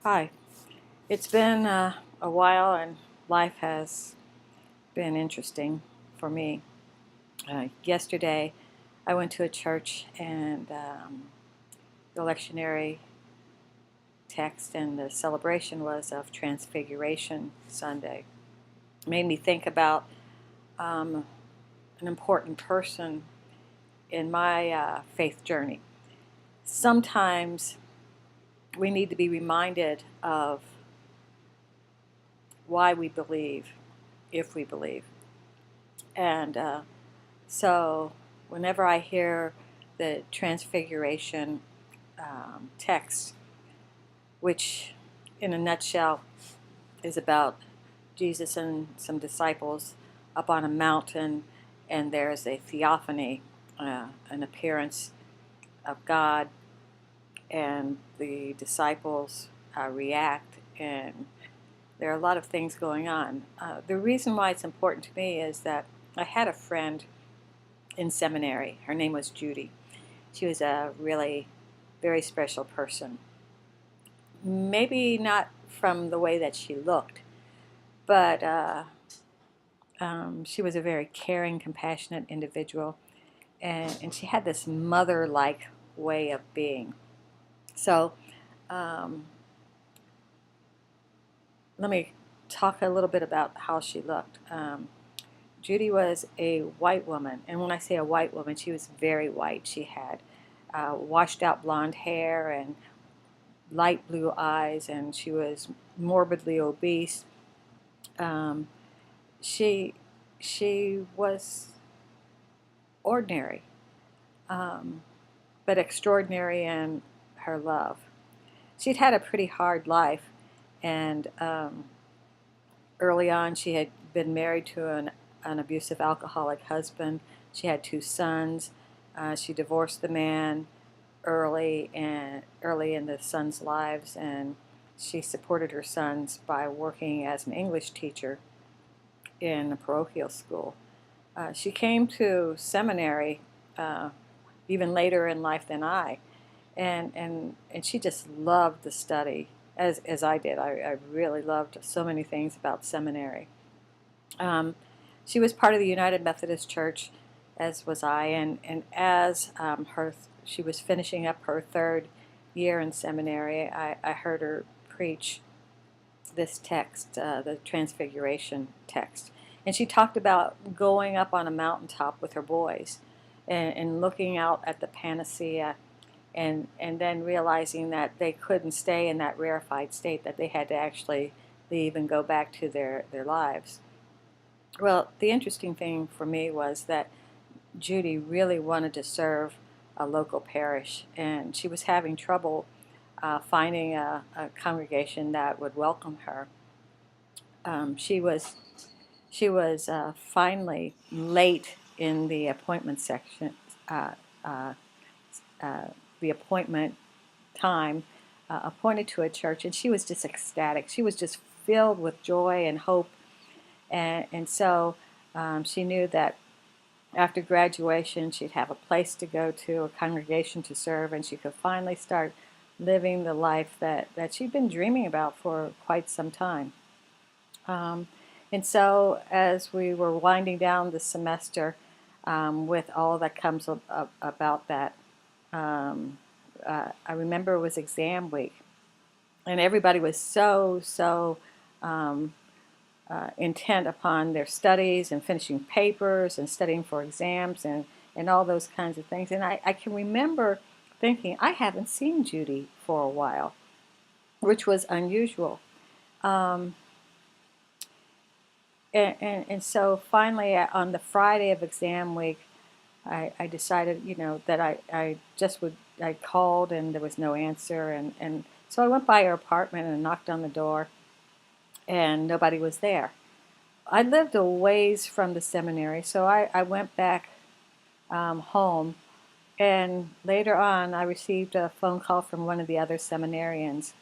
Hi. It's been a while, and life has been interesting for me. Yesterday, I went to a church, and the lectionary text and the celebration was of Transfiguration Sunday. It made me think about um, an important person in my faith journey. Sometimes we need to be reminded of why we believe, if we believe. And So, whenever I hear the Transfiguration text, which in a nutshell is about Jesus and some disciples up on a mountain, and there's a theophany, an appearance of God, and the disciples react, and there are a lot of things going on. The reason why it's important to me is that I had a friend in seminary. Her name was Judy. She was a really very special person. Maybe not from the way that she looked, but she was a very caring, compassionate individual, and she had this mother-like way of being. So um, let me talk a little bit about how she looked. Judy was a white woman, and when I say a white woman, she was very white. She had washed out blonde hair and light blue eyes, and she was morbidly obese. Um, she she was ordinary, um, but extraordinary in her love. She'd had a pretty hard life, and early on, she had been married to an abusive alcoholic husband. She had two sons. She divorced the man early in the sons' lives, and she supported her sons by working as an English teacher in a parochial school. She came to seminary uh, even later in life than I, and she just loved the study as I did. I really loved so many things about seminary. Um, she was part of the United Methodist Church, as was I, and as she was finishing up her third year in seminary, I heard her preach this text, the Transfiguration text. And she talked about going up on a mountaintop with her boys and looking out at the panacea, and then realizing that they couldn't stay in that rarefied state, that they had to actually leave and go back to their lives. Well, the interesting thing for me was that Judy really wanted to serve a local parish, and she was having trouble finding a congregation that would welcome her. She was finally late in the appointment section, uh, uh, uh, the appointment time, appointed to a church, and she was just ecstatic. She was just filled with joy and hope, and so she knew that after graduation she'd have a place to go to, a congregation to serve, and she could finally start living the life that she'd been dreaming about for quite some time. Um, and so, as we were winding down the semester, with all that comes about that, um, I remember it was exam week, and everybody was so um, intent upon their studies and finishing papers and studying for exams and all those kinds of things. And I can remember thinking, I haven't seen Judy for a while, which was unusual. Um, and so finally, on the Friday of exam week, I decided, that I just would, I called and there was no answer. And so I went by her apartment and knocked on the door, and nobody was there. I lived a ways from the seminary, so I went back home. And later on, I received a phone call from one of the other seminarians.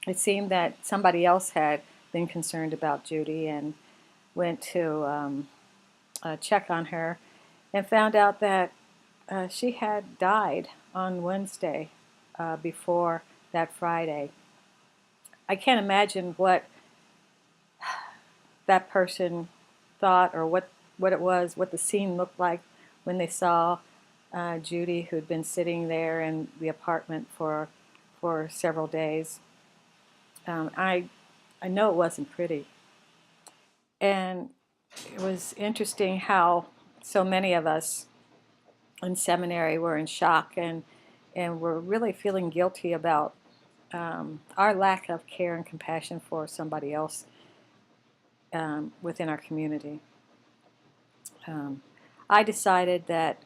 It seemed that somebody else had been concerned about Judy and went to check on her and found out that she had died on Wednesday before that Friday. I can't imagine what that person thought, or what it was, what the scene looked like when they saw Judy, who'd been sitting there in the apartment for several days. I know it wasn't pretty, and it was interesting how so many of us in seminary were in shock and were really feeling guilty about our lack of care and compassion for somebody else within our community. I decided that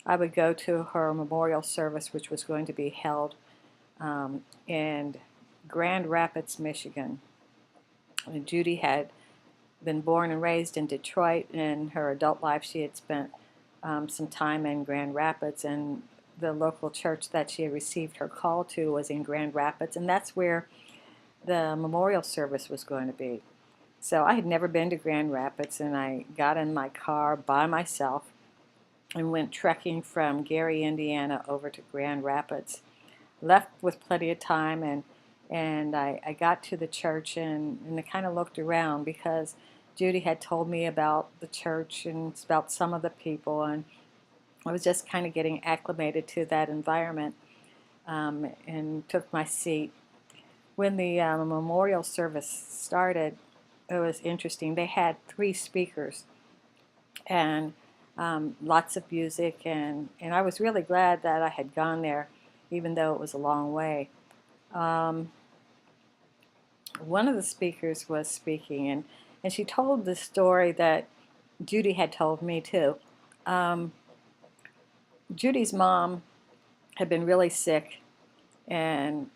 I would go to her memorial service, which was going to be held in Grand Rapids, Michigan. And Judy had been born and raised in Detroit. In her adult life, she had spent some time in Grand Rapids, and the local church that she had received her call to was in Grand Rapids, and that's where the memorial service was going to be. So I had never been to Grand Rapids, and I got in my car by myself and went trekking from Gary, Indiana over to Grand Rapids. Left with plenty of time, and I got to the church and I kind of looked around because Judy had told me about the church and about some of the people, and I was just kind of getting acclimated to that environment, and took my seat. When the memorial service started, it was interesting. They had 3 speakers and lots of music, and I was really glad that I had gone there, even though it was a long way. One of the speakers was speaking, and she told the story that Judy had told me too. Judy's mom had been really sick, and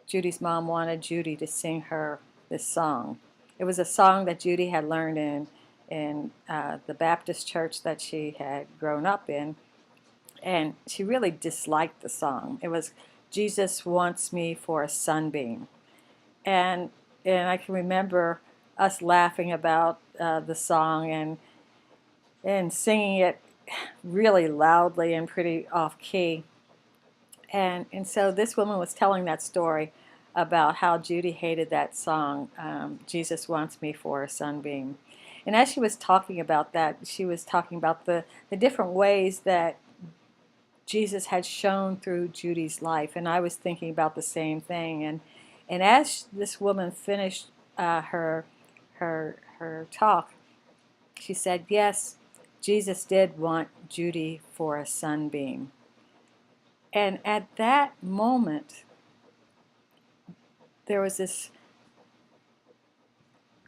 Judy's mom wanted Judy to sing her this song. It was a song that Judy had learned in the Baptist church that she had grown up in, and she really disliked the song. It was "Jesus Wants Me for a Sunbeam," and I can remember us laughing about the song and singing it really loudly and pretty off key. And so this woman was telling that story about how Judy hated that song, "Jesus Wants Me for a Sunbeam." And as she was talking about that, she was talking about the different ways that Jesus had shown through Judy's life. And I was thinking about the same thing. And as this woman finished her talk, she said, yes, Jesus did want Judy for a sunbeam. And at that moment, there was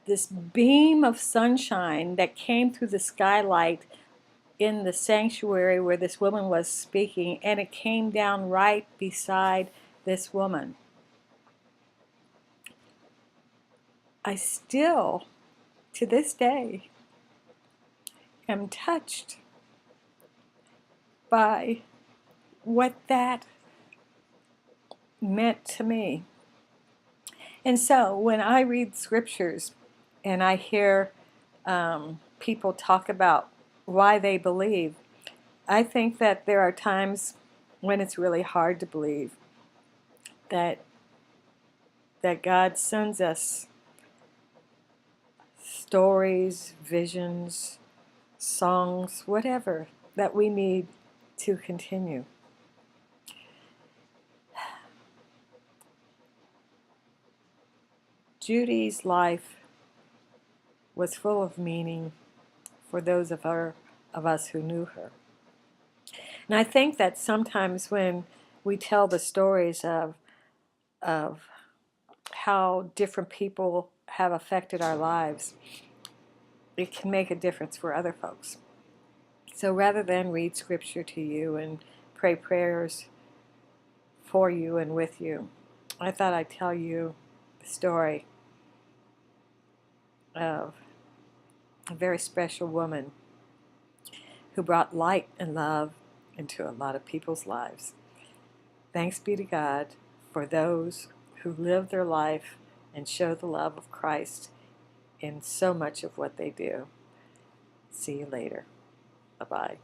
this beam of sunshine that came through the skylight in the sanctuary where this woman was speaking, and it came down right beside this woman. I still, to this day, am touched by what that meant to me. And so when I read scriptures and I hear people talk about why they believe, I think that there are times when it's really hard to believe that God sends us stories, visions, songs, whatever that we need to continue. Judy's life was full of meaning for those of us who knew her. And I think that sometimes when we tell the stories of how different people have affected our lives, it can make a difference for other folks. So rather than read scripture to you and pray prayers for you and with you, I thought I'd tell you the story of a very special woman who brought light and love into a lot of people's lives. Thanks be to God for those who live their life and show the love of Christ in so much of what they do. See you later. Bye-bye.